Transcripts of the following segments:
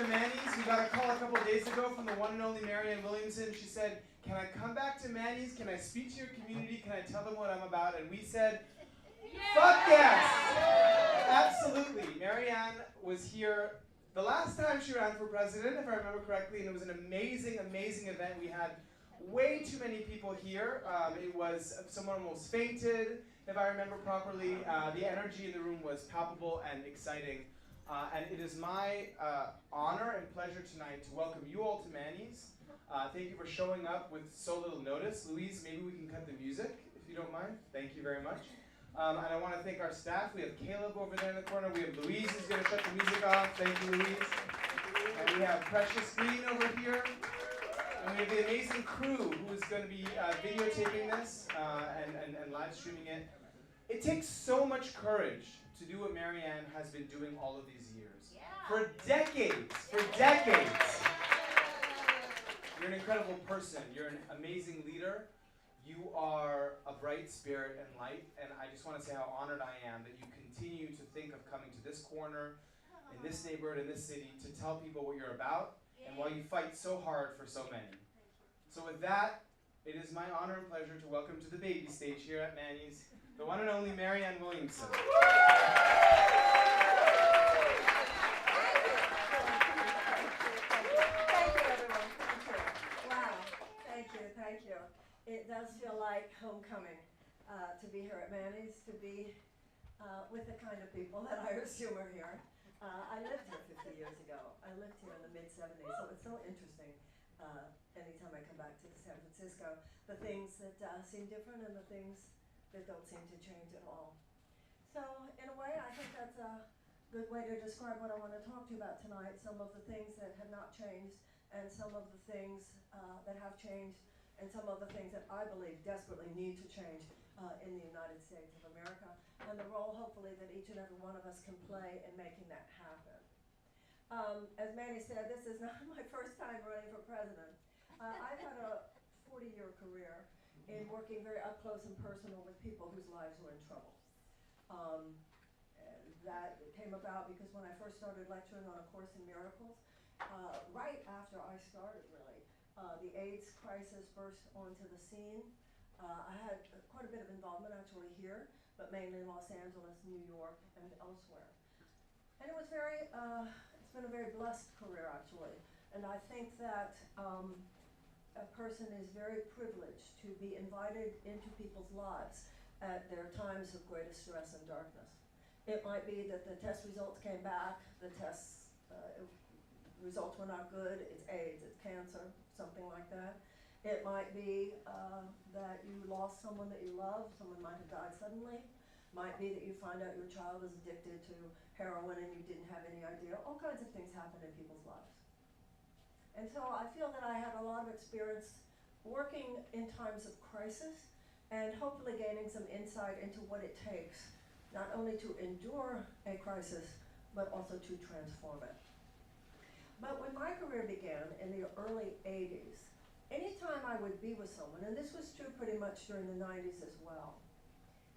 Manny's. We got a call a couple of days ago from the one and only Marianne Williamson. She said, can I come back to Manny's? Can I speak to your community? Can I tell them what I'm about? And we said, fuck yes! Absolutely. Marianne was here the last time she ran for president, if I remember correctly, and it was an amazing, amazing event. We had way too many people here. It was, someone almost fainted, if I remember properly. The energy in the room was palpable and exciting. And it is my honor and pleasure tonight to welcome you all to Manny's. Thank you for showing up with so little notice. Louise, maybe we can cut the music, if you don't mind. Thank you very much. And I want to thank our staff. We have Caleb over there in the corner. We have Louise who's going to shut the music off. Thank you, Louise. And we have Precious Green over here. And we have the amazing crew who is going to be videotaping this and live streaming it. It takes so much courage to do what Marianne has been doing all of these years. Yeah. For decades, You're an incredible person. You're an amazing leader. You are a bright spirit and light, and I just want to say how honored I am that you continue to think of coming to this corner, in this neighborhood, in this city, to tell people what you're about, and why you fight so hard for so many. So with that, it is my honor and pleasure to welcome to the baby stage here at Manny's, the one and only Marianne Williamson. Thank you, everyone. Thank you. Wow. Thank you. It does feel like homecoming to be here at Manny's, to be with the kind of people that I assume are here. I lived here 50 years ago. I lived here in the mid-'70s, so it's so interesting anytime I come back to San Francisco, the things that seem different and the things that don't seem to change at all. So in a way, I think that's a good way to describe what I want to talk to you about tonight, some of the things that have not changed and some of the things that have changed and some of the things that I believe desperately need to change in the United States of America, and the role, hopefully, that each and every one of us can play in making that happen. As Manny said, this is not my first time running for president. I've had a 40-year career in working very up close and personal with people whose lives were in trouble. That came about because when I first started lecturing on A Course in Miracles, right after I started, really, the AIDS crisis burst onto the scene. I had quite a bit of involvement actually here, but mainly in Los Angeles, New York, and elsewhere. And it was it's been a very blessed career actually. And I think that a person is very privileged to be invited into people's lives at their times of greatest stress and darkness. It might be that the test results came back, the tests results were not good, it's AIDS, it's cancer, something like that. It might be that you lost someone that you love, someone might have died suddenly. Might be that you find out your child is addicted to heroin and you didn't have any idea. All kinds of things happen in people's lives. And so I feel that I had a lot of experience working in times of crisis and hopefully gaining some insight into what it takes, not only to endure a crisis, but also to transform it. But when my career began in the early 80s, anytime I would be with someone, and this was true pretty much during the 90s as well,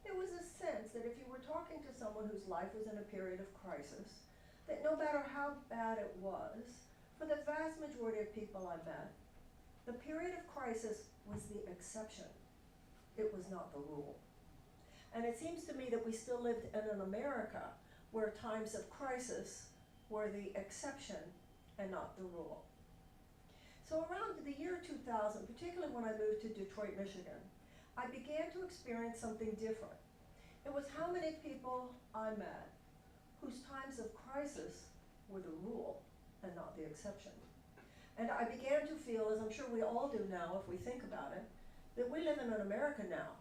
there was a sense that if you were talking to someone whose life was in a period of crisis, that no matter how bad it was, for the vast majority of people I met, the period of crisis was the exception. It was not the rule. And it seems to me that we still lived in an America where times of crisis were the exception and not the rule. So around the year 2000, particularly when I moved to Detroit, Michigan, I began to experience something different. It was how many people I met whose times of crisis were the rule and not the exception. And I began to feel, as I'm sure we all do now if we think about it, that we live in an America now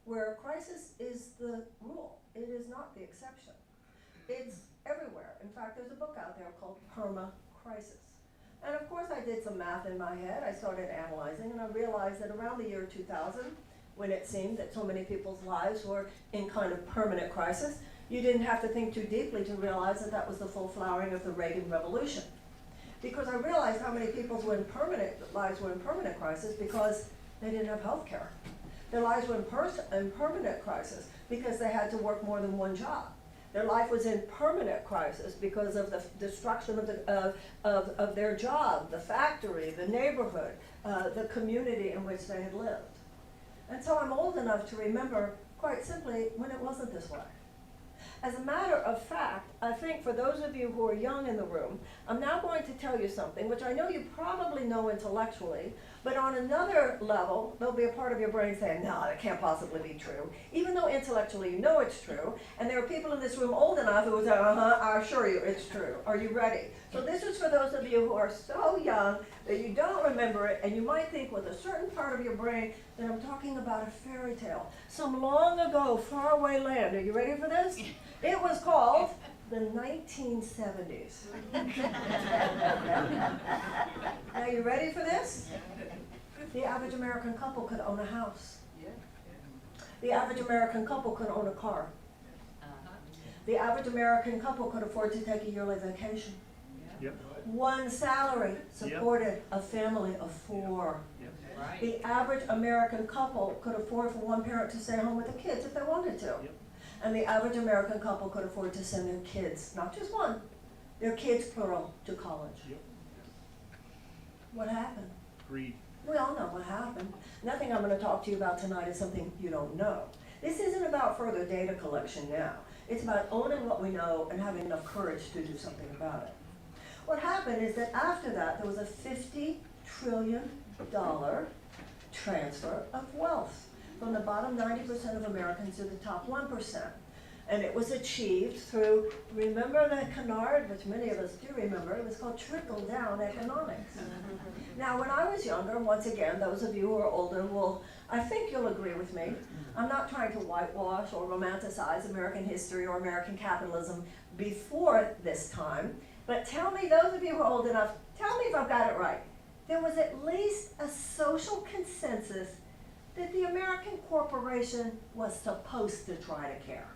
where crisis is the rule. It is not the exception. It's everywhere. In fact, there's a book out there called Perma-Crisis. And of course I did some math in my head. I started analyzing and I realized that around the year 2000, when it seemed that so many people's lives were in kind of permanent crisis, you didn't have to think too deeply to realize that that was the full flowering of the Reagan Revolution. Because I realized how many people's lives were in permanent crisis because they didn't have health care. Their lives were in permanent crisis because they had to work more than one job. Their life was in permanent crisis because of the destruction of their job, the factory, the neighborhood, the community in which they had lived. And so I'm old enough to remember, quite simply, when it wasn't this way. As a matter of fact, I think for those of you who are young in the room, I'm now going to tell you something which I know you probably know intellectually, but on another level, there'll be a part of your brain saying, no, that can't possibly be true, even though intellectually you know it's true. And there are people in this room old enough who will say, I assure you it's true. Are you ready? So this is for those of you who are so young that you don't remember it, and you might think with a certain part of your brain that I'm talking about a fairy tale. Some long ago, faraway land. Are you ready for this? It was called the 1970s. Now you ready for this? The average American couple could own a house. The average American couple could own a car. The average American couple could afford to take a yearly vacation. Yep. One salary supported a family of 4. Right. The average American couple could afford for one parent to stay home with the kids if they wanted to. Yep. And the average American couple could afford to send their kids, not just one, their kids plural, to college. Yep. What happened? Greed. We all know what happened. Nothing I'm going to talk to you about tonight is something you don't know. This isn't about further data collection now. It's about owning what we know and having enough courage to do something about it. What happened is that after that, there was a $50 trillion transfer of wealth from the bottom 90% of Americans to the top 1%. And it was achieved through, remember the canard, which many of us do remember, it was called trickle-down economics. Now, when I was younger, once again, those of you who are older will, I think you'll agree with me, I'm not trying to whitewash or romanticize American history or American capitalism before this time, but tell me, those of you who are old enough, tell me if I've got it right. There was at least a social consensus that the American corporation was supposed to try to care.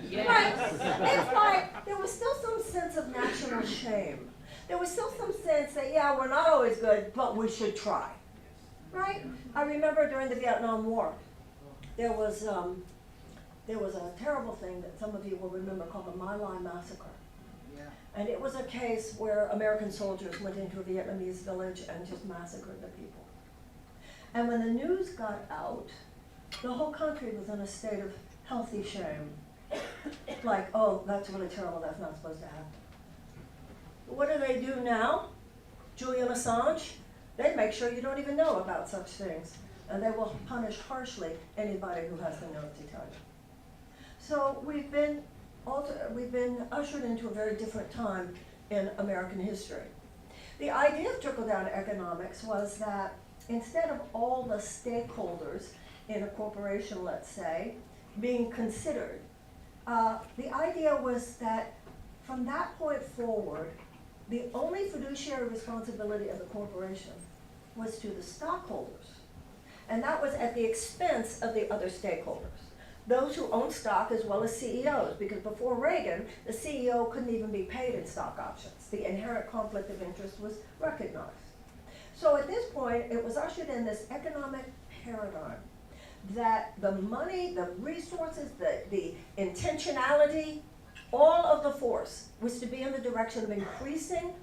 Yeah. Right? It's like there was still some sense of national shame. There was still some sense that, yeah, we're not always good, but we should try. Right? I remember during the Vietnam War, there was a terrible thing that some of you will remember called the My Lai Massacre. And it was a case where American soldiers went into a Vietnamese village and just massacred the people. And when the news got out, the whole country was in a state of healthy shame. Like, oh, that's really terrible, that's not supposed to happen. But what do they do now? Julian Assange, they make sure you don't even know about such things. And they will punish harshly anybody who has the nerve to tell you. So we've been ushered into a very different time in American history. The idea of trickle-down economics was that instead of all the stakeholders in a corporation, let's say, being considered, the idea was that from that point forward, the only fiduciary responsibility of the corporation was to the stockholders. And that was at the expense of the other stakeholders. Those who own stock as well as CEOs, because before Reagan, the CEO couldn't even be paid in stock options. The inherent conflict of interest was recognized. So at this point, it was ushered in this economic paradigm that the money, the resources, the intentionality, all of the force was to be in the direction of increasing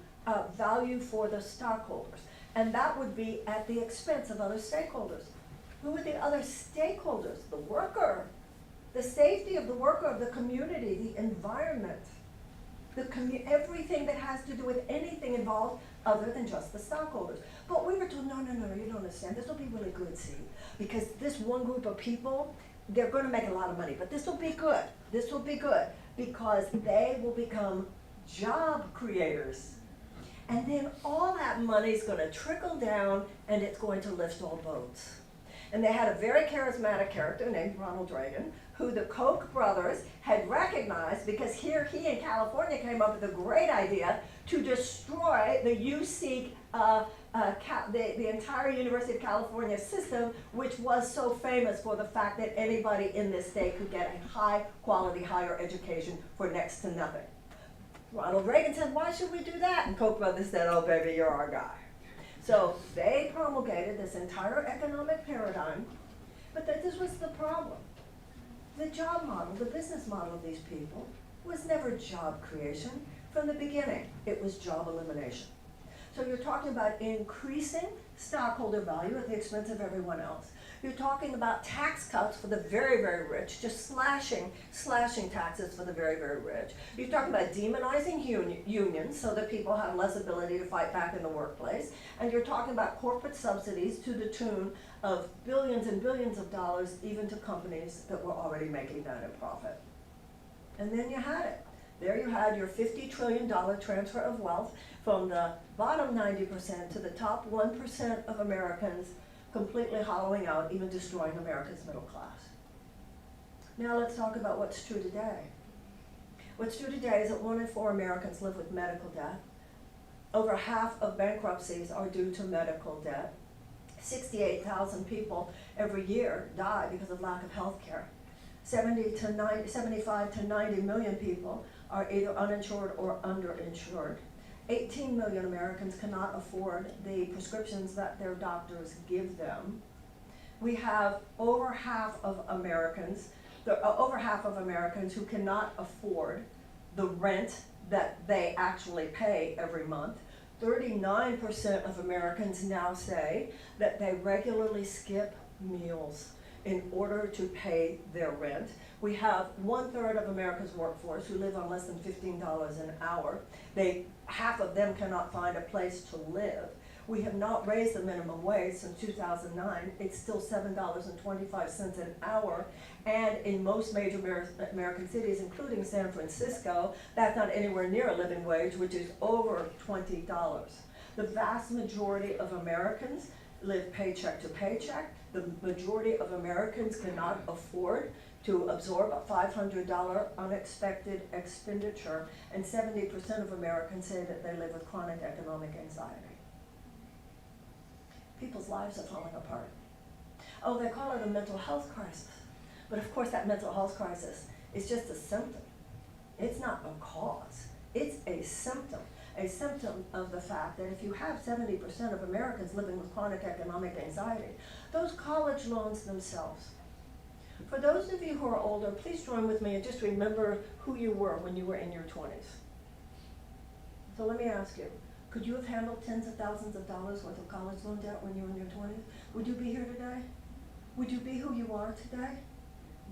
value for the stockholders. And that would be at the expense of other stakeholders. Who were the other stakeholders? The worker. The safety of the worker, of the community, the environment, everything that has to do with anything involved other than just the stockholders. But we were told, no, you don't understand. This will be really good, see, because this one group of people, they're going to make a lot of money, but this will be good. This will be good because they will become job creators. And then all that money is going to trickle down and it's going to lift all boats. And they had a very charismatic character named Ronald Reagan, who the Koch brothers had recognized because here he in California came up with a great idea to destroy the UC, the entire University of California system, which was so famous for the fact that anybody in this state could get a high quality higher education for next to nothing. Ronald Reagan said, why should we do that? And Koch brothers said, oh baby, you're our guy. So they promulgated this entire economic paradigm, but this was the problem. The job model, the business model of these people was never job creation. From the beginning, it was job elimination. So you're talking about increasing stockholder value at the expense of everyone else. You're talking about tax cuts for the very, very rich, just slashing taxes for the very, very rich. You're talking about demonizing unions so that people have less ability to fight back in the workplace. And you're talking about corporate subsidies to the tune of billions and billions of dollars, even to companies that were already making that in profit. And then you had it. There you had your $50 trillion transfer of wealth from the bottom 90% to the top 1% of Americans, completely hollowing out, even destroying America's middle class. Now let's talk about what's true today. What's true today is that 1 in 4 Americans live with medical debt. Over half of bankruptcies are due to medical debt. 68,000 people every year die because of lack of health care. 75 to 90 million people are either uninsured or underinsured. 18 million Americans cannot afford the prescriptions that their doctors give them. We have over half of Americans who cannot afford the rent that they actually pay every month. 39% of Americans now say that they regularly skip meals in order to pay their rent. We have 1/3 of America's workforce who live on less than $15 an hour. Half of them cannot find a place to live. We have not raised the minimum wage since 2009. It's still $7.25 an hour. And in most major American cities, including San Francisco, that's not anywhere near a living wage, which is over $20. The vast majority of Americans live paycheck to paycheck. The majority of Americans cannot afford to absorb a $500 unexpected expenditure, and 70% of Americans say that they live with chronic economic anxiety. People's lives are falling apart. Oh, they call it a mental health crisis. But of course that mental health crisis is just a symptom. It's not a cause. It's a symptom of the fact that if you have 70% of Americans living with chronic economic anxiety, those college loans themselves. For those of you who are older, please join with me and just remember who you were when you were in your 20s. So let me ask you, could you have handled tens of thousands of dollars worth of college loan debt when you were in your 20s? Would you be here today? Would you be who you are today?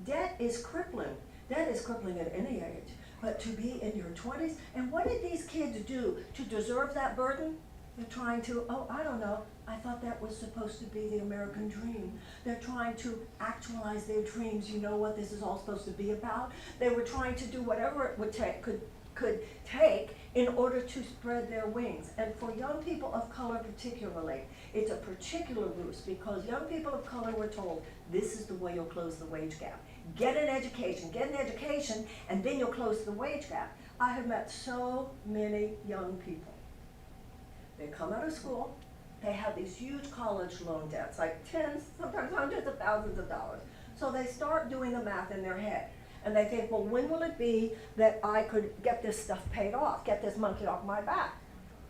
Debt is crippling. Debt is crippling at any age. But to be in your 20s, and what did these kids do to deserve that burden? They're trying to, I don't know, I thought that was supposed to be the American dream. They're trying to actualize their dreams. You know what this is all supposed to be about? They were trying to do whatever it would take, could take in order to spread their wings. And for young people of color particularly, it's a particular ruse because young people of color were told, this is the way you'll close the wage gap. Get an education, and then you'll close the wage gap. I have met so many young people. They come out of school, they have these huge college loan debts, like tens, sometimes hundreds of thousands of dollars. So they start doing the math in their head. And they think, well, when will it be that I could get this stuff paid off, get this monkey off my back?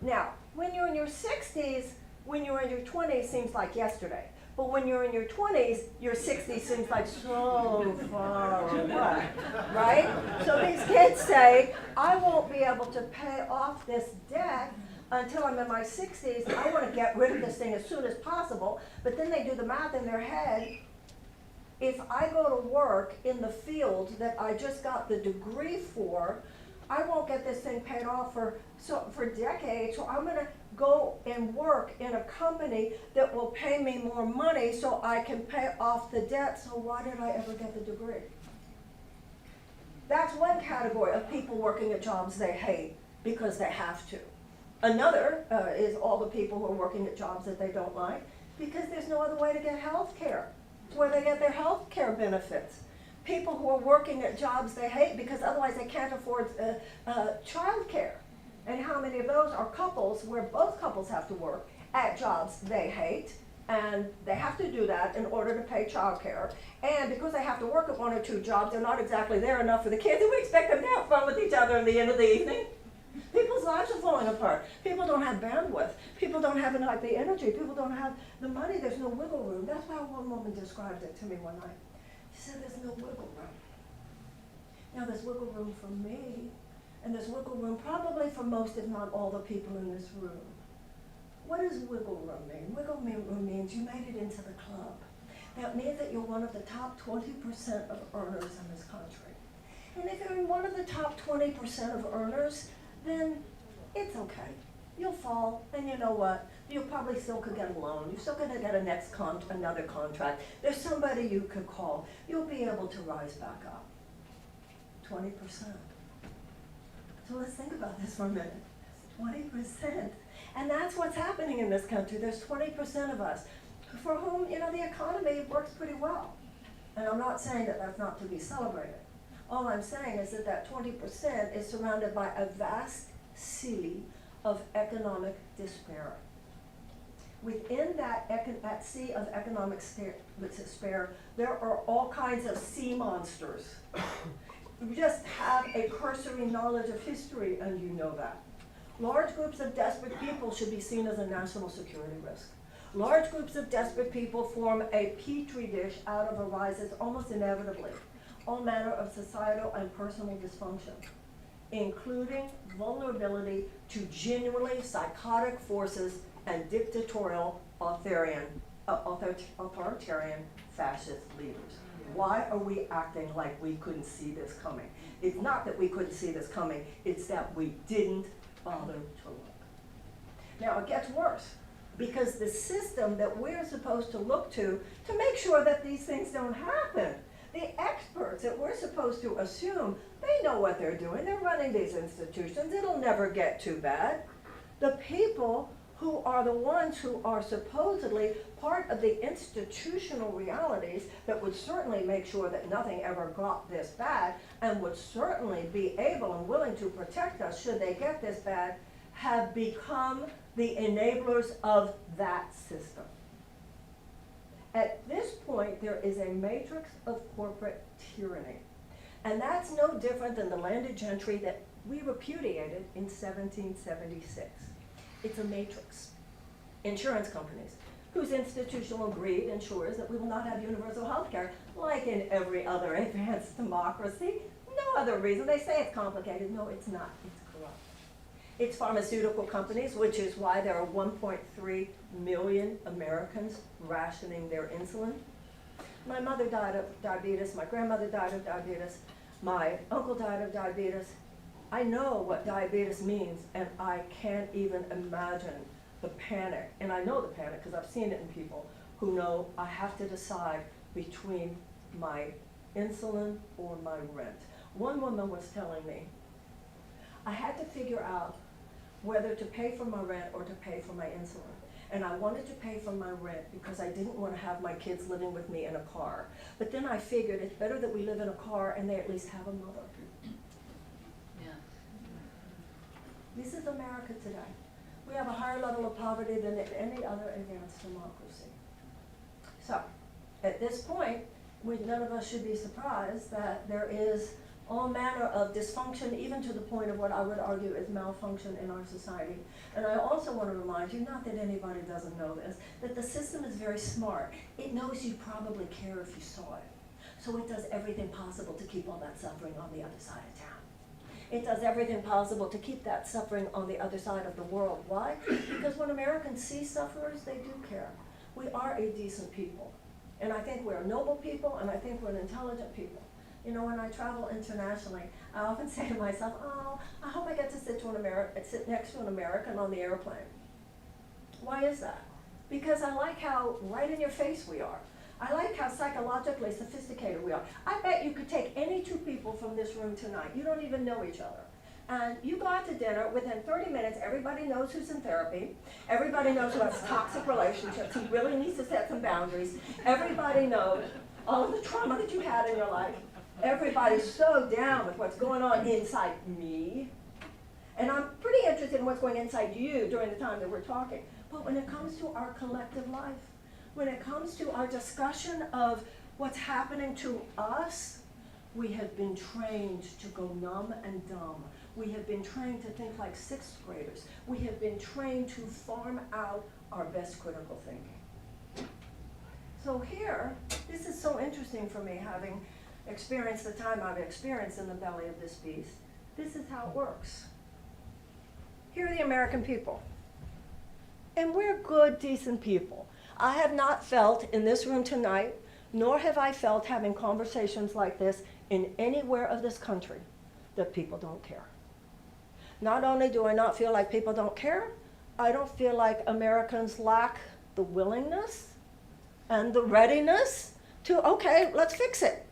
Now, when you're in your 60s, when you're in your 20s seems like yesterday. But when you're in your 20s, your 60s seems like so far away, right? So these kids say, I won't be able to pay off this debt until I'm in my 60s. I want to get rid of this thing as soon as possible. But then they do the math in their head. If I go to work in the field that I just got the degree for, I won't get this thing paid off for decades. So I'm going to go and work in a company that will pay me more money so I can pay off the debt. So why did I ever get the degree? That's one category of people working at jobs they hate because they have to. Another is all the people who are working at jobs that they don't like because there's no other way to get health care. It's where they get their health care benefits. People who are working at jobs they hate because otherwise they can't afford child care. And how many of those are couples where both couples have to work at jobs they hate, and they have to do that in order to pay child care. And because they have to work at one or two jobs, they're not exactly there enough for the kids, and we expect them to have fun with each other at the end of the evening. People's lives are falling apart. People don't have bandwidth. People don't have the energy. People don't have the money. There's no wiggle room. That's how one woman described it to me one night. She said, there's no wiggle room. Now there's wiggle room for me, and there's wiggle room probably for most, if not all, the people in this room. What does wiggle room mean? Wiggle room means you made it into the club. That means that you're one of the top 20% of earners in this country. And if you're one of the top 20% of earners, then it's okay. You'll fall, and you know what? You probably still could get a loan. You're still gonna get another contract. There's somebody you could call. You'll be able to rise back up. 20%. So let's think about this for a minute. 20%. And that's what's happening in this country. There's 20% of us for whom, you know, the economy works pretty well. And I'm not saying that that's not to be celebrated. All I'm saying is that that 20% is surrounded by a vast sea of economic despair. Within that sea of economic despair, there are all kinds of sea monsters. You just have a cursory knowledge of history and you know that. Large groups of desperate people should be seen as a national security risk. Large groups of desperate people form a petri dish out of arises almost inevitably all manner of societal and personal dysfunction, including vulnerability to genuinely psychotic forces and dictatorial authoritarian fascist leaders. Why are we acting like we couldn't see this coming? It's not that we couldn't see this coming, it's that we didn't bother to look. Now it gets worse, because the system that we're supposed to look to make sure that these things don't happen, the experts that we're supposed to assume, they know what they're doing, they're running these institutions, it'll never get too bad. The people who are the ones who are supposedly part of the institutional realities that would certainly make sure that nothing ever got this bad and would certainly be able and willing to protect us should they get this bad, have become the enablers of that system. At this point, there is a matrix of corporate tyranny. And that's no different than the landed gentry that we repudiated in 1776. It's a matrix. Insurance companies, whose institutional greed ensures that we will not have universal health care, like in every other advanced democracy. No other reason. They say it's complicated. No, it's not. It's corrupt. It's pharmaceutical companies, which is why there are 1.3 million Americans rationing their insulin. My mother died of diabetes, my grandmother died of diabetes, my uncle died of diabetes. I know what diabetes means, and I can't even imagine the panic. And I know the panic because I've seen it in people who know I have to decide between my insulin or my rent. One woman was telling me, I had to figure out whether to pay for my rent or to pay for my insulin. And I wanted to pay for my rent because I didn't want to have my kids living with me in a car. But then I figured it's better that we live in a car and they at least have a mother. Yeah. This is America today. We have a higher level of poverty than in any other advanced democracy. So, at this point, none of us should be surprised that there is all manner of dysfunction, even to the point of what I would argue is malfunction in our society. And I also want to remind you, not that anybody doesn't know this, that the system is very smart. It knows you probably care if you saw it. So it does everything possible to keep all that suffering on the other side of town. It does everything possible to keep that suffering on the other side of the world. Why? Because when Americans see sufferers, they do care. We are a decent people. And I think we're a noble people, and I think we're an intelligent people. You know, when I travel internationally, I often say to myself, oh, I hope I get to sit next to an American on the airplane. Why is that? Because I like how right in your face we are. I like how psychologically sophisticated we are. I bet you could take any two people from this room tonight. You don't even know each other. And you go out to dinner, within 30 minutes, everybody knows who's in therapy. Everybody knows who has toxic relationships, who really needs to set some boundaries. Everybody knows all of the trauma that you had in your life. Everybody's so down with what's going on inside me. And I'm pretty interested in what's going inside you during the time that we're talking. But when it comes to our collective life, when it comes to our discussion of what's happening to us, we have been trained to go numb and dumb. We have been trained to think like sixth graders. We have been trained to farm out our best critical thinking. So here, this is so interesting for me, having experienced the time I've experienced in the belly of this beast. This is how it works. Here are the American people. And we're good, decent people. I have not felt in this room tonight, nor have I felt having conversations like this in anywhere of this country, that people don't care. Not only do I not feel like people don't care, I don't feel like Americans lack the willingness and the readiness to, okay, let's fix it.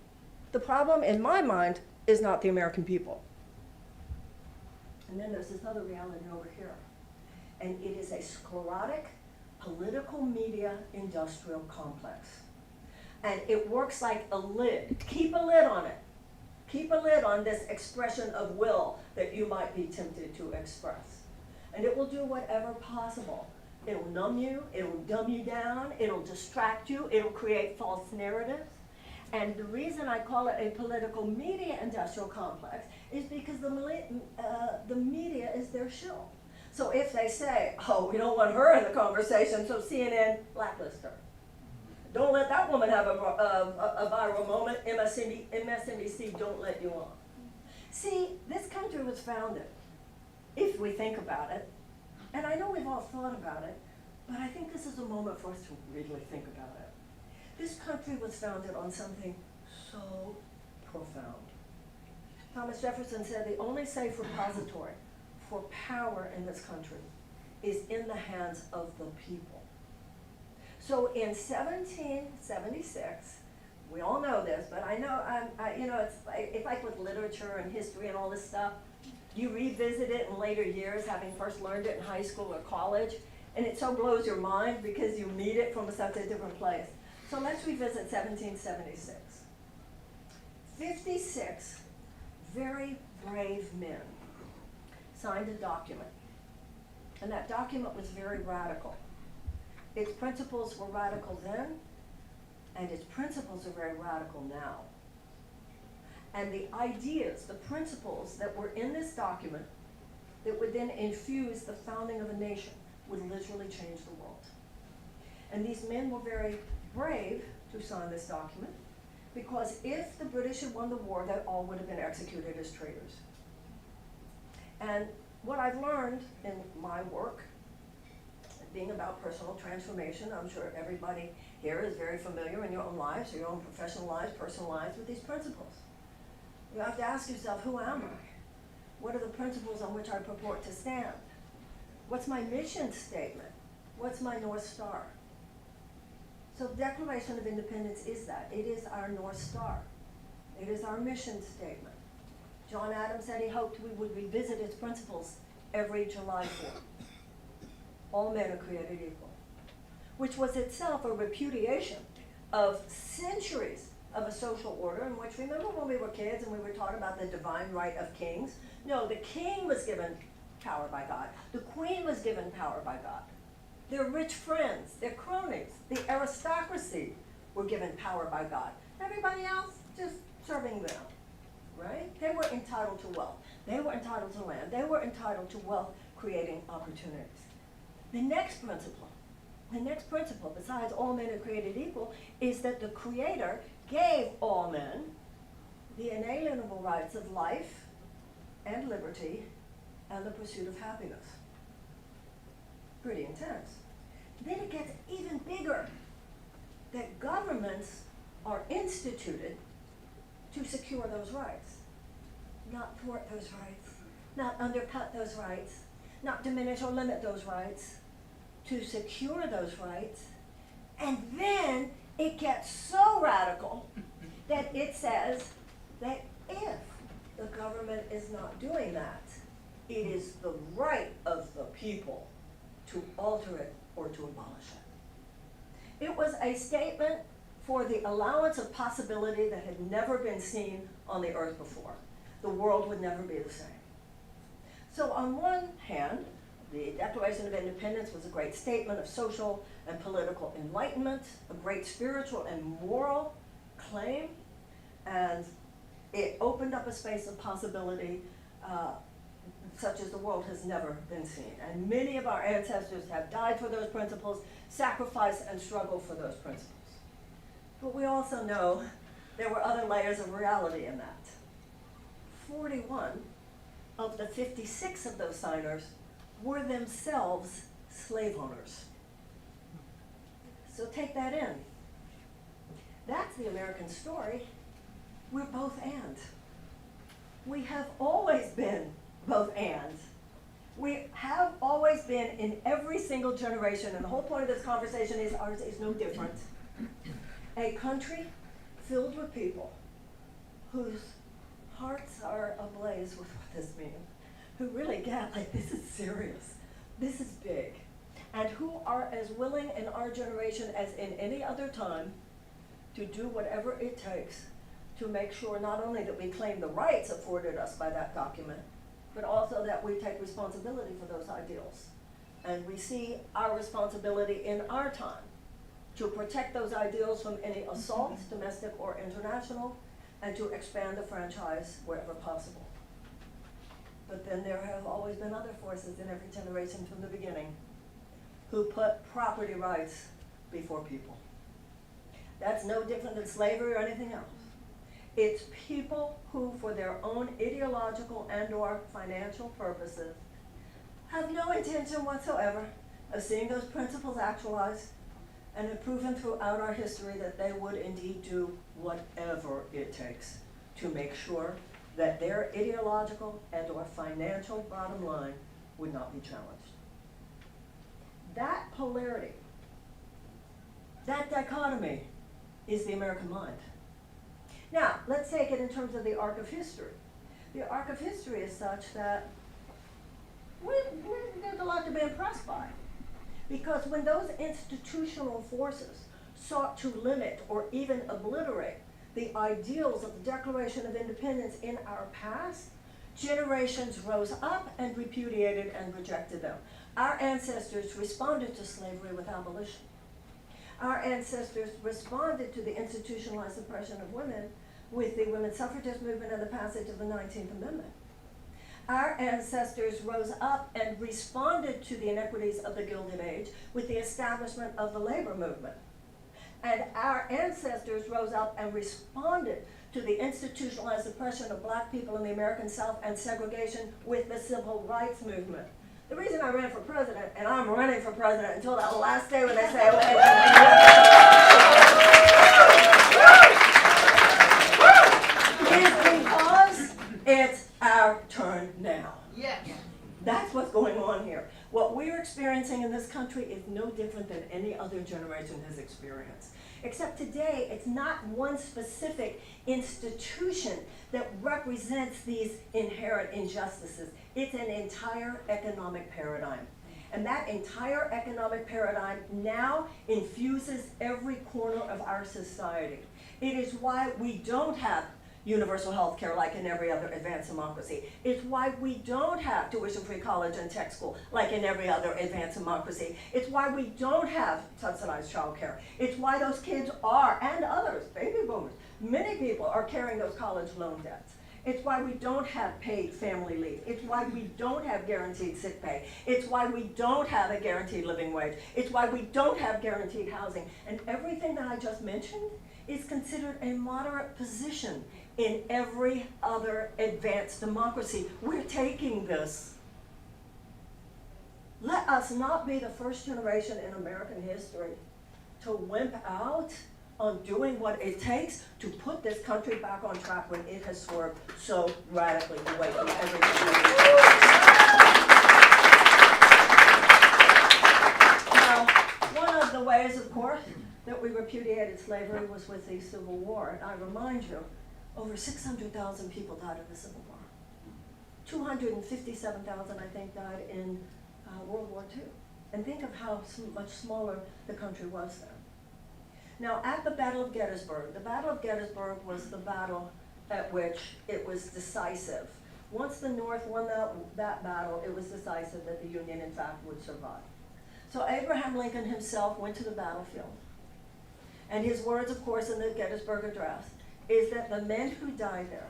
The problem in my mind is not the American people. And then there's this other reality over here. And it is a sclerotic political media industrial complex. And it works like a lid. Keep a lid on it. Keep a lid on this expression of will that you might be tempted to express. And it will do whatever possible. It'll numb you, it'll dumb you down, it'll distract you, it'll create false narratives. And the reason I call it a political media industrial complex is because the media is their shill. So if they say, oh, we don't want her in the conversation, so CNN blacklist her. Don't let that woman have a viral moment, MSNBC don't let you on. See, this country was founded, if we think about it, and I know we've all thought about it, but I think this is a moment for us to really think about it. This country was founded on something so profound. Thomas Jefferson said the only safe repository for power in this country is in the hands of the people. So in 1776, we all know this, but I know, it's like with literature and history and all this stuff, you revisit it in later years, having first learned it in high school or college, and it so blows your mind because you meet it from such a different place. So let's revisit 1776. 56 very brave men signed a document, and that document was very radical. Its principles were radical then, and its principles are very radical now. And the ideas, the principles that were in this document that would then infuse the founding of a nation would literally change the world. And these men were very brave to sign this document, because if the British had won the war, they all would have been executed as traitors. And what I've learned in my work, being about personal transformation, I'm sure everybody here is very familiar in your own lives, or your own professional lives, personal lives, with these principles. You have to ask yourself, who am I? What are the principles on which I purport to stand? What's my mission statement? What's my North Star? So the Declaration of Independence is that. It is our North Star. It is our mission statement. John Adams said he hoped we would revisit its principles every July 4th. All men are created equal, which was itself a repudiation of centuries of a social order in which, remember when we were kids and we were taught about the divine right of kings? No, the king was given power by God. The queen was given power by God. Their rich friends, their cronies, the aristocracy were given power by God. Everybody else just serving them, right? They were entitled to wealth. They were entitled to land. They were entitled to wealth-creating opportunities. The next principle, besides all men are created equal, is that the Creator gave all men the inalienable rights of life and liberty and the pursuit of happiness. Pretty intense. Then it gets even bigger, that governments are instituted to secure those rights, not thwart those rights, not undercut those rights, not diminish or limit those rights, to secure those rights. And then it gets so radical that it says that if the government is not doing that, it is the right of the people to alter it or to abolish it. It was a statement for the allowance of possibility that had never been seen on the earth before. The world would never be the same. So on one hand, the Declaration of Independence was a great statement of social and political enlightenment, a great spiritual and moral claim, and it opened up a space of possibility such as the world has never been seen. And many of our ancestors have died for those principles, sacrificed and struggled for those principles. But we also know there were other layers of reality in that. 41 of the 56 of those signers were themselves slave owners. So take that in. That's the American story. We're both and. We have always been both and. We have always been in every single generation, and the whole point of this conversation is ours is no different. A country filled with people whose hearts are ablaze with what this means, who really get, like, this is serious, this is big, and who are as willing in our generation as in any other time to do whatever it takes to make sure not only that we claim the rights afforded us by that document, but also that we take responsibility for those ideals. And we see our responsibility in our time to protect those ideals from any assault, domestic or international, and to expand the franchise wherever possible. But then there have always been other forces in every generation from the beginning who put property rights before people. That's no different than slavery or anything else. It's people who, for their own ideological and/or financial purposes, have no intention whatsoever of seeing those principles actualized, and have proven throughout our history that they would indeed do whatever it takes to make sure that their ideological and/or financial bottom line would not be challenged. That polarity, that dichotomy, is the American mind. Now, let's take it in terms of the arc of history. The arc of history is such that there's a lot to be impressed by. Because when those institutional forces sought to limit or even obliterate the ideals of the Declaration of Independence in our past, generations rose up and repudiated and rejected them. Our ancestors responded to slavery with abolition. Our ancestors responded to the institutionalized oppression of women with the women's suffragist movement and the passage of the 19th Amendment. Our ancestors rose up and responded to the inequities of the Gilded Age with the establishment of the labor movement. And our ancestors rose up and responded to the institutionalized oppression of black people in the American South and segregation with the civil rights movement. The reason I ran for president, and I'm running for president until that last day when they say, is because it's our turn now. Yeah. That's what's going on here. What we're experiencing in this country is no different than any other generation has experienced. Except today, it's not one specific institution that represents these inherent injustices. It's an entire economic paradigm. And that entire economic paradigm now infuses every corner of our society. It is why we don't have universal health care like in every other advanced democracy. It's why we don't have tuition-free college and tech school like in every other advanced democracy. It's why we don't have subsidized child care. It's why those kids are, and others, baby boomers, many people are carrying those college loan debts. It's why we don't have paid family leave. It's why we don't have guaranteed sick pay. It's why we don't have a guaranteed living wage. It's why we don't have guaranteed housing. And everything that I just mentioned is considered a moderate position in every other advanced democracy. We're taking this. Let us not be the first generation in American history to wimp out on doing what it takes to put this country back on track when it has swerved so radically away from everything. Now, one of the ways, of course, that we repudiated slavery was with the Civil War. And I remind you, over 600,000 people died in the Civil War. 257,000, I think, died in World War II. And think of how much smaller the country was then. Now, at the Battle of Gettysburg, the Battle of Gettysburg was the battle at which it was decisive. Once the North won that battle, it was decisive that the Union, in fact, would survive. So Abraham Lincoln himself went to the battlefield. And his words, of course, in the Gettysburg Address, is that the men who died there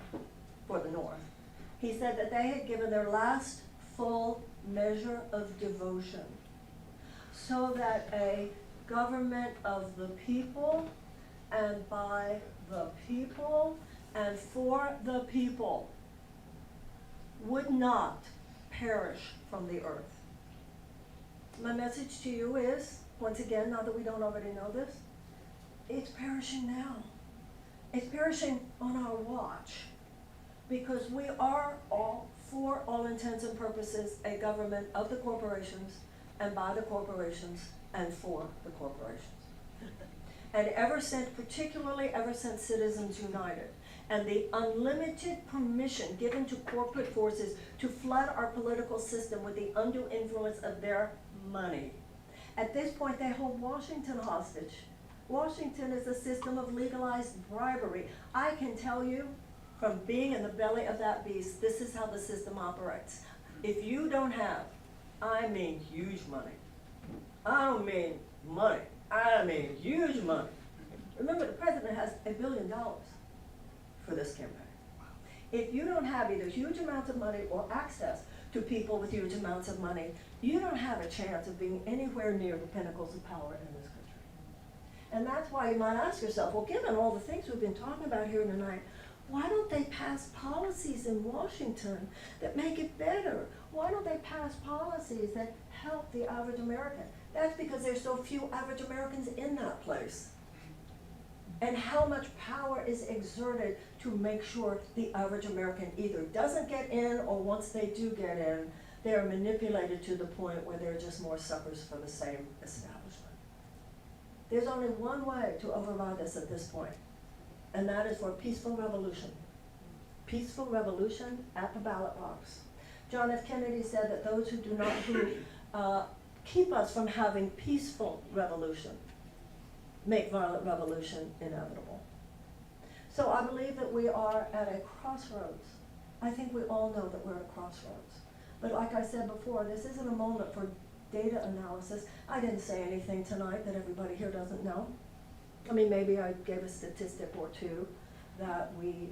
for the North, he said that they had given their last full measure of devotion so that a government of the people and by the people and for the people would not perish from the earth. My message to you is, once again, now that we don't already know this, it's perishing now. It's perishing on our watch, because we are all, for all intents and purposes, a government of the corporations and by the corporations and for the corporations. And particularly ever since Citizens United, and the unlimited permission given to corporate forces to flood our political system with the undue influence of their money. At this point, they hold Washington hostage. Washington is a system of legalized bribery. I can tell you, from being in the belly of that beast, this is how the system operates. If you don't have, I mean huge money. I don't mean money. I mean huge money. Remember, the president has $1 billion for this campaign. If you don't have either huge amounts of money or access to people with huge amounts of money, you don't have a chance of being anywhere near the pinnacles of power in this country. And that's why you might ask yourself, well, given all the things we've been talking about here tonight, why don't they pass policies in Washington that make it better? Why don't they pass policies that help the average American? That's because there's so few average Americans in that place. And how much power is exerted to make sure the average American either doesn't get in, or once they do get in, they're manipulated to the point where they're just more suckers for the same establishment. There's only one way to override this at this point, and that is for a peaceful revolution. Peaceful revolution at the ballot box. John F. Kennedy said that those who do not keep us from having peaceful revolution make violent revolution inevitable. So I believe that we are at a crossroads. I think we all know that we're at a crossroads. But like I said before, this isn't a moment for data analysis. I didn't say anything tonight that everybody here doesn't know. I mean, maybe I gave a statistic or two that we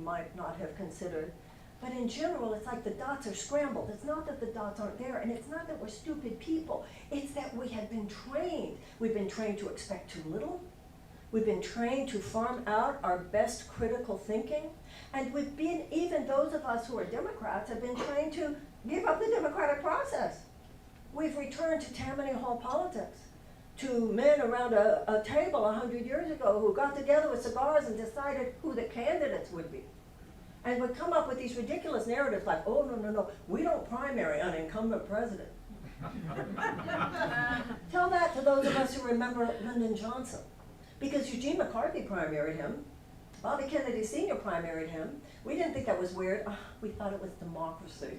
might not have considered. But in general, it's like the dots are scrambled. It's not that the dots aren't there, and it's not that we're stupid people. It's that we have been trained. We've been trained to expect too little. We've been trained to farm out our best critical thinking. And we've been, even those of us who are Democrats, have been trained to give up the democratic process. We've returned to Tammany Hall politics, to men around a table 100 years ago who got together with cigars and decided who the candidates would be. And would come up with these ridiculous narratives like, oh, no, we don't primary an incumbent president. Tell that to those of us who remember Lyndon Johnson. Because Eugene McCarthy primaried him. Bobby Kennedy Sr. primaried him. We didn't think that was weird. We thought it was democracy.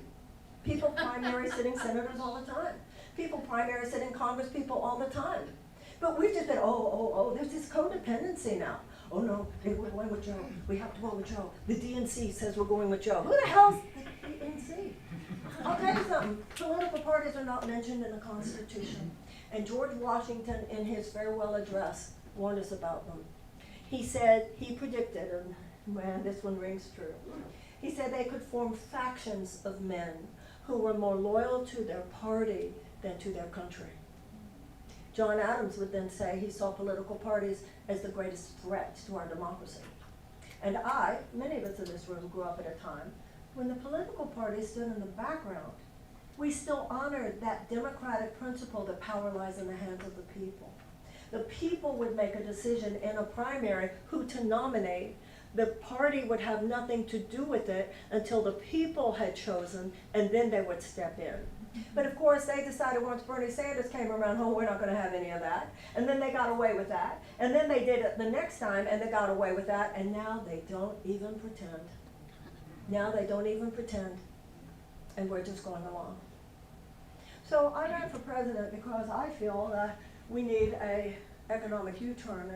People primary sitting senators all the time. People primary sitting Congress people all the time. But we've just been, there's this codependency now. Oh no, hey, we're going with Joe. We have to go with Joe. The DNC says we're going with Joe. Who the hell's the DNC? I'll tell you something. Political parties are not mentioned in the Constitution. And George Washington, in his farewell address, warned us about them. He said, he predicted, and man, this one rings true. He said they could form factions of men who were more loyal to their party than to their country. John Adams would then say he saw political parties as the greatest threat to our democracy. And many of us in this room grew up at a time when the political parties stood in the background. We still honored that democratic principle that power lies in the hands of the people. The people would make a decision in a primary who to nominate. The party would have nothing to do with it until the people had chosen, and then they would step in. But of course, they decided once Bernie Sanders came around, we're not going to have any of that. And then they got away with that. And then they did it the next time, and they got away with that. And now they don't even pretend. Now they don't even pretend. And we're just going along. So I ran for president because I feel that we need an economic U-turn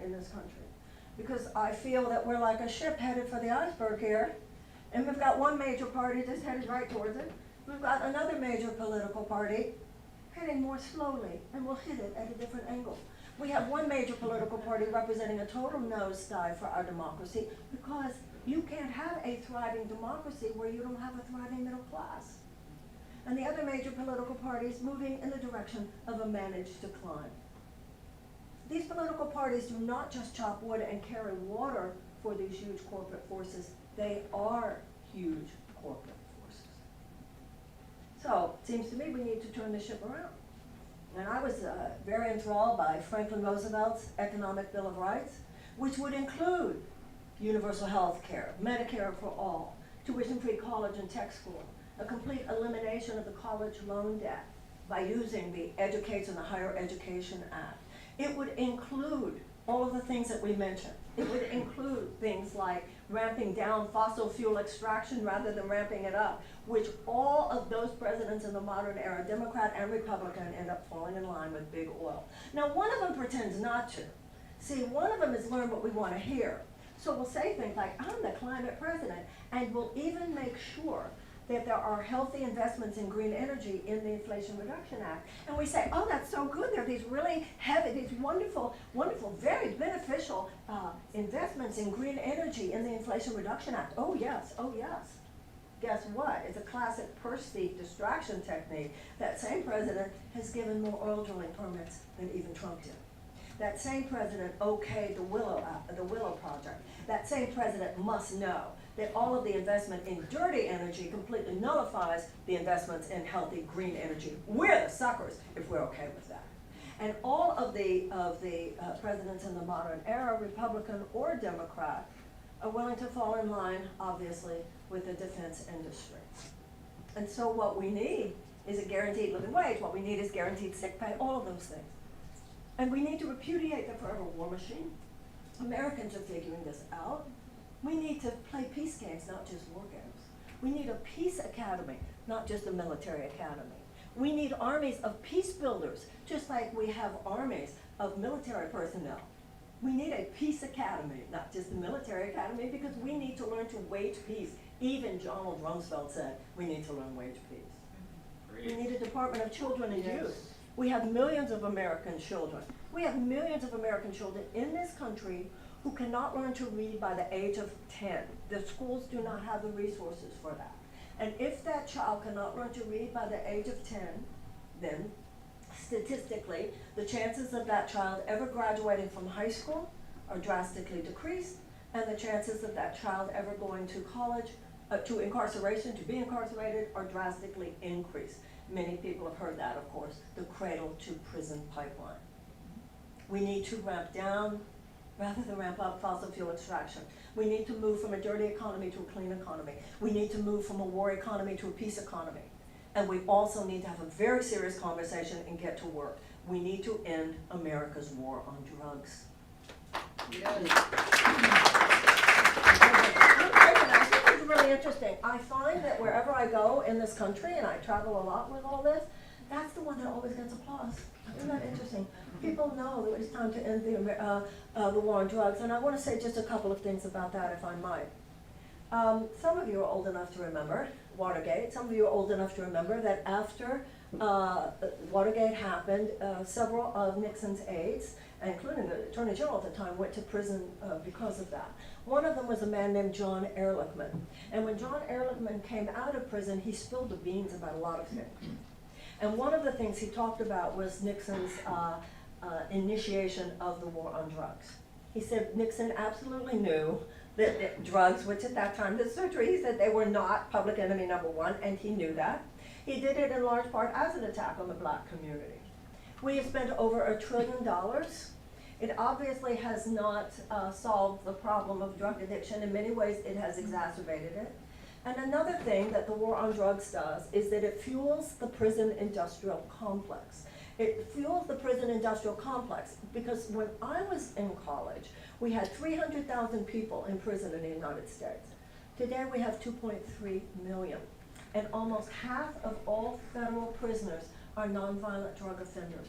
in this country. Because I feel that we're like a ship headed for the iceberg here. And we've got one major party just headed right towards it. We've got another major political party heading more slowly, and we'll hit it at a different angle. We have one major political party representing a total nosedive for our democracy, because you can't have a thriving democracy where you don't have a thriving middle class. And the other major political party is moving in the direction of a managed decline. These political parties do not just chop wood and carry water for these huge corporate forces. They are huge corporate forces. So, it seems to me we need to turn the ship around. And I was very enthralled by Franklin Roosevelt's Economic Bill of Rights, which would include universal health care, Medicare for all, tuition-free college and tech school, a complete elimination of the college loan debt by using the Educates in the Higher Education Act. It would include all of the things that we mentioned. It would include things like ramping down fossil fuel extraction rather than ramping it up, which all of those presidents in the modern era, Democrat and Republican, end up falling in line with big oil. Now, one of them pretends not to. See, one of them is learn what we want to hear. So we'll say things like, I'm the climate president, and we'll even make sure that there are healthy investments in green energy in the Inflation Reduction Act. And we say, oh, that's so good. There are these really heavy, these wonderful, wonderful, very beneficial investments in green energy in the Inflation Reduction Act. Oh, yes, oh, yes. Guess what? It's a classic purse thief distraction technique. That same president has given more oil drilling permits than even Trump did. That same president okayed the Willow Project. That same president must know that all of the investment in dirty energy completely nullifies the investments in healthy green energy. We're the suckers if we're okay with that. And all of the presidents in the modern era, Republican or Democrat, are willing to fall in line, obviously, with the defense industry. And so what we need is a guaranteed living wage. What we need is guaranteed sick pay, all of those things. And we need to repudiate the forever war machine. Americans are figuring this out. We need to play peace games, not just war games. We need a peace academy, not just a military academy. We need armies of peace builders, just like we have armies of military personnel. We need a peace academy, not just a military academy, because we need to learn to wage peace. Even Donald Rumsfeld said we need to learn wage peace. Great. We need a Department of Children and Youth. We have millions of American children. We have millions of American children in this country who cannot learn to read by the age of 10. The schools do not have the resources for that. And if that child cannot learn to read by the age of 10, then statistically, the chances of that child ever graduating from high school are drastically decreased, and the chances of that child ever going to college, to incarceration, to be incarcerated, are drastically increased. Many people have heard that, of course, the cradle to prison pipeline. We need to ramp down rather than ramp up fossil fuel extraction. We need to move from a dirty economy to a clean economy. We need to move from a war economy to a peace economy. And we also need to have a very serious conversation and get to work. We need to end America's war on drugs. Yes. I think it's really interesting. I find that wherever I go in this country, and I travel a lot with all this, that's the one that always gets applause. Isn't that interesting? People know that it's time to end the war on drugs, and I want to say just a couple of things about that, if I might. Some of you are old enough to remember Watergate. Some of you are old enough to remember that after Watergate happened, several of Nixon's aides, including the Attorney General at the time, went to prison because of that. One of them was a man named John Ehrlichman. And when John Ehrlichman came out of prison, he spilled the beans about a lot of things. And one of the things he talked about was Nixon's initiation of the war on drugs. He said Nixon absolutely knew that drugs, which at that time, this is so true, he said they were not public enemy number one, and he knew that. He did it in large part as an attack on the black community. We have spent over $1 trillion. It obviously has not solved the problem of drug addiction. In many ways, it has exacerbated it. And another thing that the war on drugs does is that it fuels the prison industrial complex. It fuels the prison industrial complex because when I was in college, we had 300,000 people in prison in the United States. Today we have 2.3 million. And almost half of all federal prisoners are nonviolent drug offenders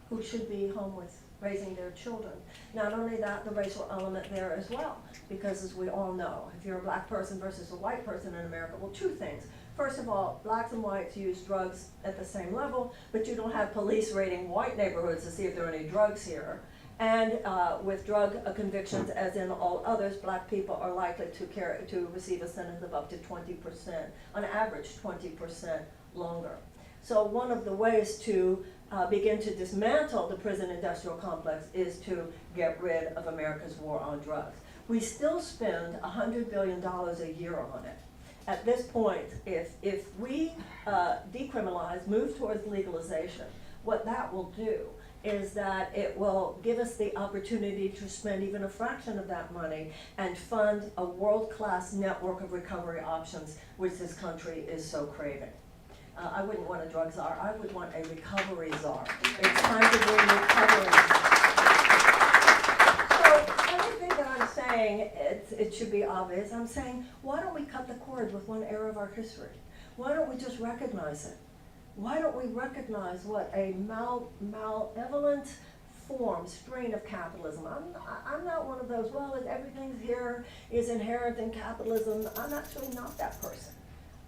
who should be home with raising their children. Not only that, the racial element there as well, because as we all know, if you're a black person versus a white person in America, well, two things. First of all, blacks and whites use drugs at the same level, but you don't have police raiding white neighborhoods to see if there are any drugs here. And with drug convictions, as in all others, black people are likely to receive a sentence of up to 20%, on average 20% longer. So one of the ways to begin to dismantle the prison industrial complex is to get rid of America's war on drugs. We still spend $100 billion a year on it. At this point, if we decriminalize, move towards legalization, what that will do is that it will give us the opportunity to spend even a fraction of that money and fund a world-class network of recovery options, which this country is so craving. I wouldn't want a drug czar, I would want a recovery czar. It's time to bring recovery. So everything that I'm saying, it should be obvious. I'm saying, why don't we cut the cord with one era of our history? Why don't we just recognize it? Why don't we recognize what a malevolent strain of capitalism? I'm not one of those, well, everything's here is inherent in capitalism. I'm actually not that person.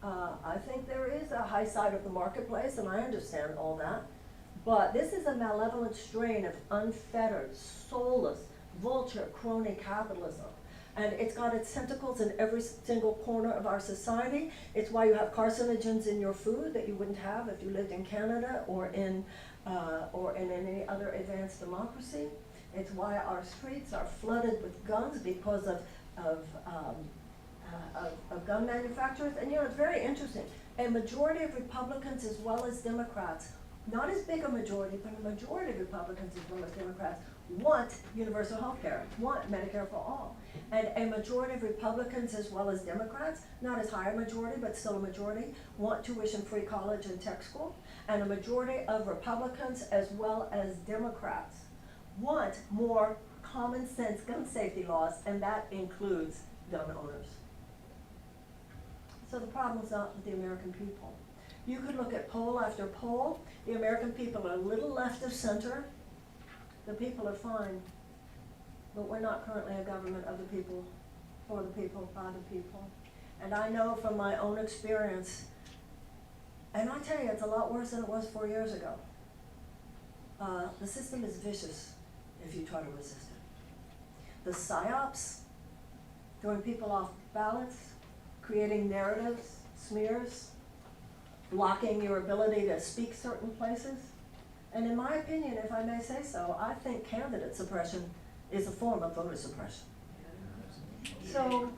I think there is a high side of the marketplace, and I understand all that. But this is a malevolent strain of unfettered, soulless, vulture, crony capitalism. And it's got its tentacles in every single corner of our society. It's why you have carcinogens in your food that you wouldn't have if you lived in Canada or in any other advanced democracy. It's why our streets are flooded with guns because of gun manufacturers. And you know, it's very interesting. A majority of Republicans as well as Democrats, not as big a majority, but a majority of Republicans as well as Democrats want universal health care, want Medicare for all. And a majority of Republicans as well as Democrats, not as high a majority, but still a majority, want tuition-free college and tech school. And a majority of Republicans as well as Democrats want more common sense gun safety laws, and that includes gun owners. So the problem is not with the American people. You could look at poll after poll. The American people are a little left of center. The people are fine, but we're not currently a government of the people, for the people, by the people. And I know from my own experience, and I tell you, it's a lot worse than it was 4 years ago. The system is vicious if you try to resist it. The psyops, throwing people off balance, creating narratives, smears, blocking your ability to speak certain places. And in my opinion, if I may say so, I think candidate suppression is a form of voter suppression. So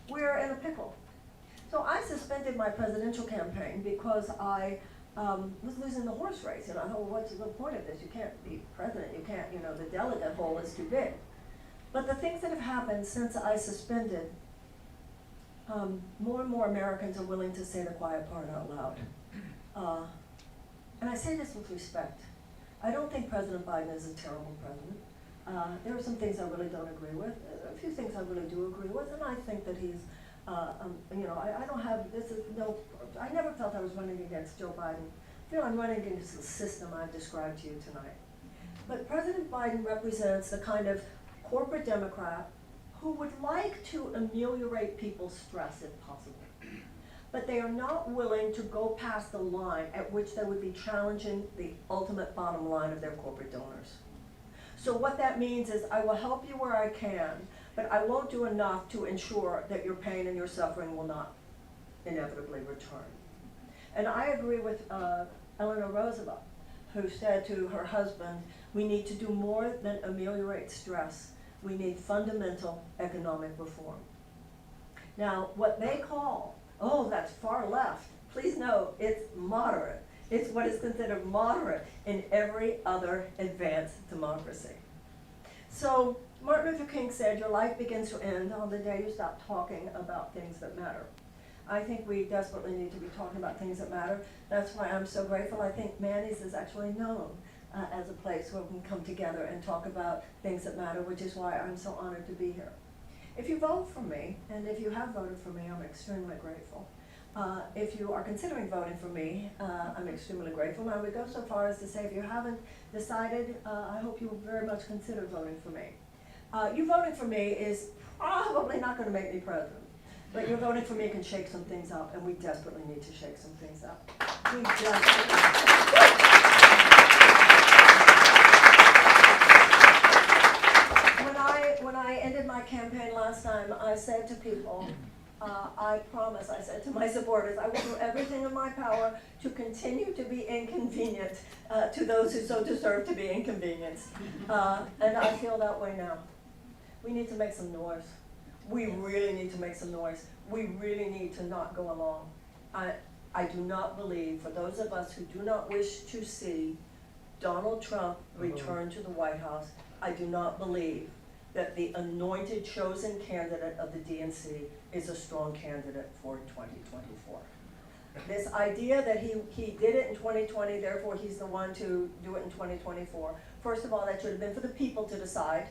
we're in a pickle. So I suspended my presidential campaign because I was losing the horse race. And I thought, well, what's the point of this? You can't be president. You can't, you know, the delegate hole is too big. But the things that have happened since I suspended, more and more Americans are willing to say the quiet part out loud. And I say this with respect. I don't think President Biden is a terrible president. There are some things I really don't agree with. A few things I really do agree with, and I think that he's, you know, I don't have, this is no, I never felt I was running against Joe Biden. I feel I'm running against the system I've described to you tonight. But President Biden represents the kind of corporate Democrat who would like to ameliorate people's stress if possible. But they are not willing to go past the line at which they would be challenging the ultimate bottom line of their corporate donors. So what that means is I will help you where I can, but I won't do enough to ensure that your pain and your suffering will not inevitably return. And I agree with Eleanor Roosevelt, who said to her husband, we need to do more than ameliorate stress. We need fundamental economic reform. Now, what they call, oh, that's far left, please know it's moderate. It's what is considered moderate in every other advanced democracy. So Martin Luther King said, your life begins to end on the day you stop talking about things that matter. I think we desperately need to be talking about things that matter. That's why I'm so grateful. I think Manny's is actually known as a place where we can come together and talk about things that matter, which is why I'm so honored to be here. If you vote for me, and if you have voted for me, I'm extremely grateful. If you are considering voting for me, I'm extremely grateful. And I would go so far as to say, if you haven't decided, I hope you will very much consider voting for me. You voting for me is probably not going to make me president, but your voting for me can shake some things up, and we desperately need to shake some things up. We desperately. When I ended my campaign last time, I said to people, I promise, I said to my supporters, I will do everything in my power to continue to be inconvenient to those who so deserve to be inconvenienced. And I feel that way now. We need to make some noise. We really need to make some noise. We really need to not go along. I do not believe, for those of us who do not wish to see Donald Trump return to the White House, I do not believe that the anointed, chosen candidate of the DNC is a strong candidate for 2024. This idea that he did it in 2020, therefore he's the one to do it in 2024. First of all, that should have been for the people to decide.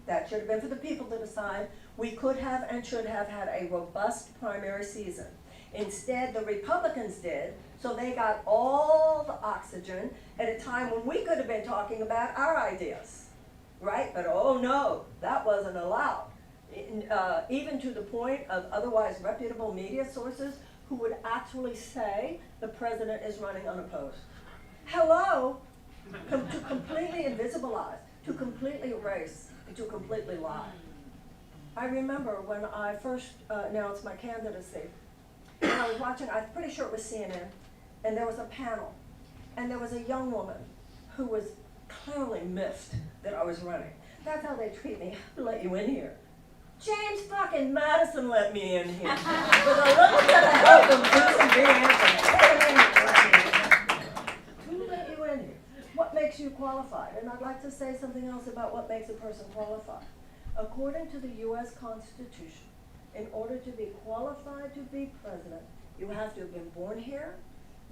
That should have been for the people to decide. We could have and should have had a robust primary season. Instead, the Republicans did, so they got all the oxygen at a time when we could have been talking about our ideas, right? But oh no, that wasn't allowed. Even to the point of otherwise reputable media sources who would actually say the president is running unopposed. Hello? To completely invisibilize, to completely erase, to completely lie. I remember when I first announced my candidacy, and I was watching, I'm pretty sure it was CNN, and there was a panel, and there was a young woman who was clearly miffed that I was running. That's how they treat me. Who let you in here? James fucking Madison let me in here. With a little bit of help from Susan B. Anthony. Who let you in here? What makes you qualified? And I'd like to say something else about what makes a person qualified. According to the U.S. Constitution, in order to be qualified to be president, you have to have been born here,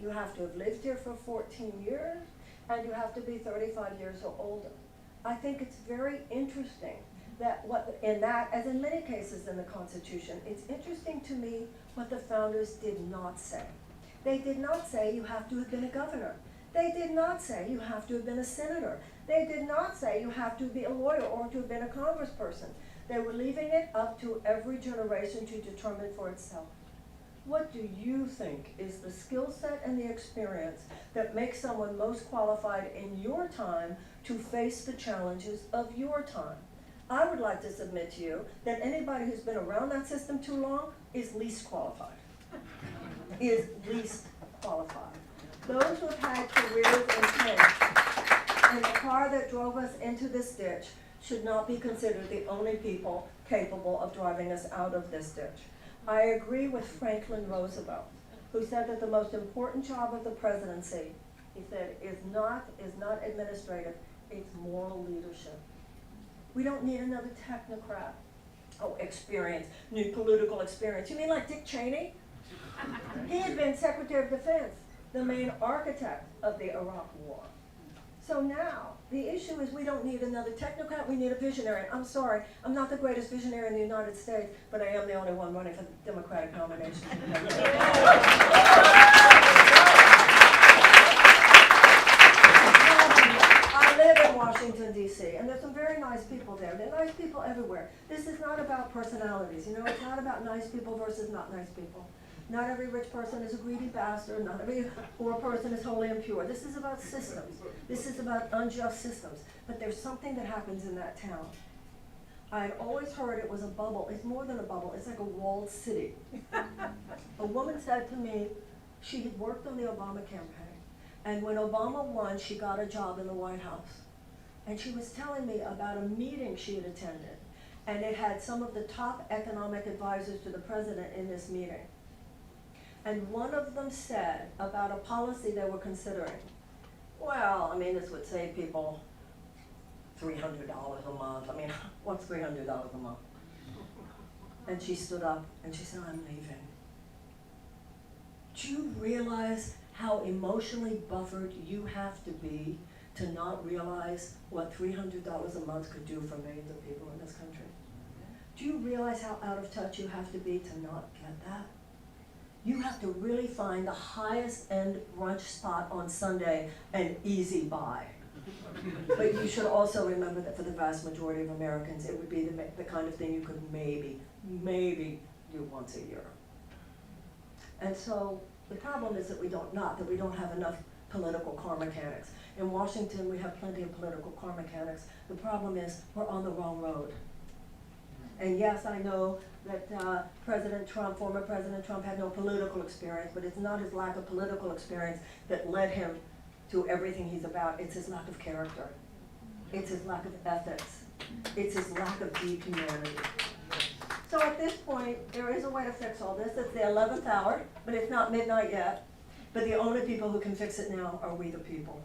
you have to have lived here for 14 years, and you have to be 35 years or older. I think it's very interesting that as in many cases in the Constitution, it's interesting to me what the founders did not say. They did not say you have to have been a governor. They did not say you have to have been a senator. They did not say you have to be a lawyer or to have been a congressperson. They were leaving it up to every generation to determine for itself. What do you think is the skill set and the experience that makes someone most qualified in your time to face the challenges of your time? I would like to submit to you that anybody who's been around that system too long is least qualified. Is least qualified. Those who have had careers in tech, and the car that drove us into this ditch should not be considered the only people capable of driving us out of this ditch. I agree with Franklin Roosevelt, who said that the most important job of the presidency, he said, is not administrative, it's moral leadership. We don't need another technocrat. Oh, experience, new political experience. You mean like Dick Cheney? He had been Secretary of Defense, the main architect of the Iraq War. So now, the issue is we don't need another technocrat, we need a visionary. I'm sorry, I'm not the greatest visionary in the United States, but I am the only one running for the Democratic nomination. I live in Washington, D.C., and there's some very nice people there. There are nice people everywhere. This is not about personalities, you know, it's not about nice people versus not nice people. Not every rich person is a greedy bastard. Not every poor person is wholly impure. This is about systems. This is about unjust systems. But there's something that happens in that town. I'd always heard it was a bubble. It's more than a bubble. It's like a walled city. A woman said to me, she had worked on the Obama campaign. And when Obama won, she got a job in the White House. And she was telling me about a meeting she had attended. And it had some of the top economic advisors to the president in this meeting. And one of them said about a policy they were considering, well, I mean, this would save people $300 a month. I mean, what's $300 a month? And she stood up and she said, I'm leaving. Do you realize how emotionally buffered you have to be to not realize what $300 a month could do for millions of people in this country? Do you realize how out of touch you have to be to not get that? You have to really find the highest end brunch spot on Sunday and easy buy. But you should also remember that for the vast majority of Americans, it would be the kind of thing you could maybe do once a year. And so the problem is that we don't have enough political car mechanics. In Washington, we have plenty of political car mechanics. The problem is we're on the wrong road. And yes, I know that President Trump, former President Trump, had no political experience, but it's not his lack of political experience that led him to everything he's about. It's his lack of character. It's his lack of ethics. It's his lack of deep humanity. So at this point, there is a way to fix all this. It's the 11th hour, but it's not midnight yet. But the only people who can fix it now are we the people.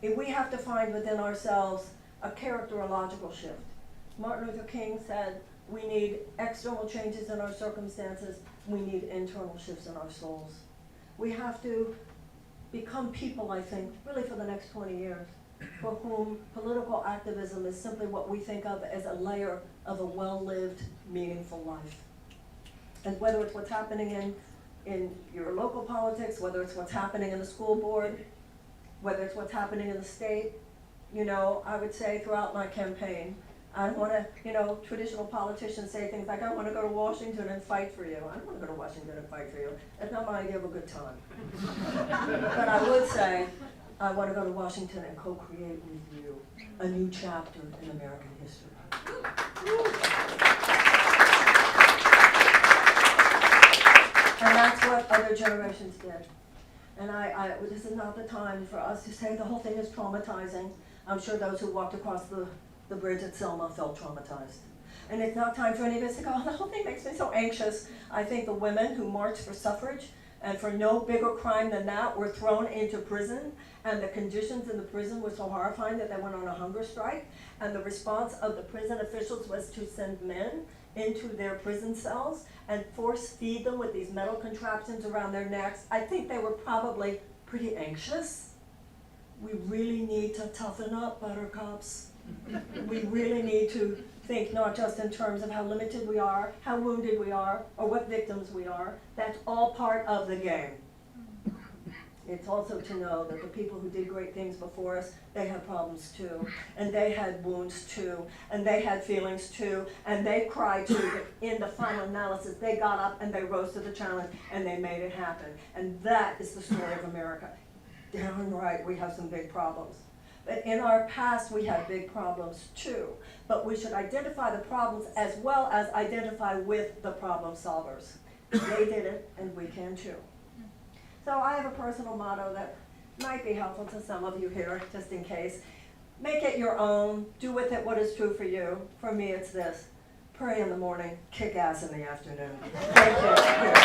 If we have to find within ourselves a characterological shift. Martin Luther King said, we need external changes in our circumstances. We need internal shifts in our souls. We have to become people, I think, really for the next 20 years, for whom political activism is simply what we think of as a layer of a well-lived, meaningful life. And whether it's what's happening in your local politics, whether it's what's happening in the school board, whether it's what's happening in the state, you know, I would say throughout my campaign, I don't want to, you know, traditional politicians say things like, I want to go to Washington and fight for you. I don't want to go to Washington and fight for you. That's not my idea of a good time. But I would say, I want to go to Washington and co-create with you a new chapter in American history. And that's what other generations did. And this is not the time for us to say the whole thing is traumatizing. I'm sure those who walked across the bridge at Selma felt traumatized. And it's not time for any of us to go, oh, the whole thing makes me so anxious. I think the women who marched for suffrage and for no bigger crime than that were thrown into prison, and the conditions in the prison were so horrifying that they went on a hunger strike, and the response of the prison officials was to send men into their prison cells and force feed them with these metal contraptions around their necks. I think they were probably pretty anxious. We really need to toughen up, buttercups. We really need to think not just in terms of how limited we are, how wounded we are, or what victims we are. That's all part of the game. It's also to know that the people who did great things before us, they had problems too, and they had wounds too, and they had feelings too, and they cried too, but in the final analysis, they got up and they rose to the challenge, and they made it happen. And that is the story of America. Damn right, we have some big problems. But in our past, we had big problems too. But we should identify the problems as well as identify with the problem solvers. They did it, and we can too. So I have a personal motto that might be helpful to some of you here, just in case. Make it your own. Do with it what is true for you. For me, it's this. Pray in the morning, kick ass in the afternoon. Thank you.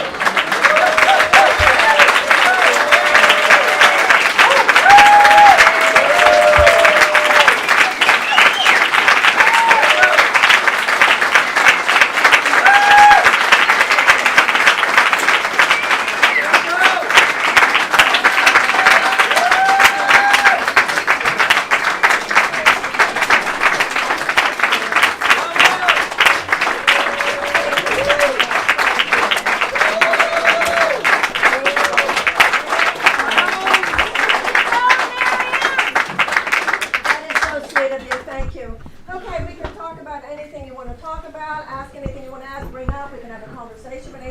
Ask anything you want to ask, bring up. We can have a conversation. But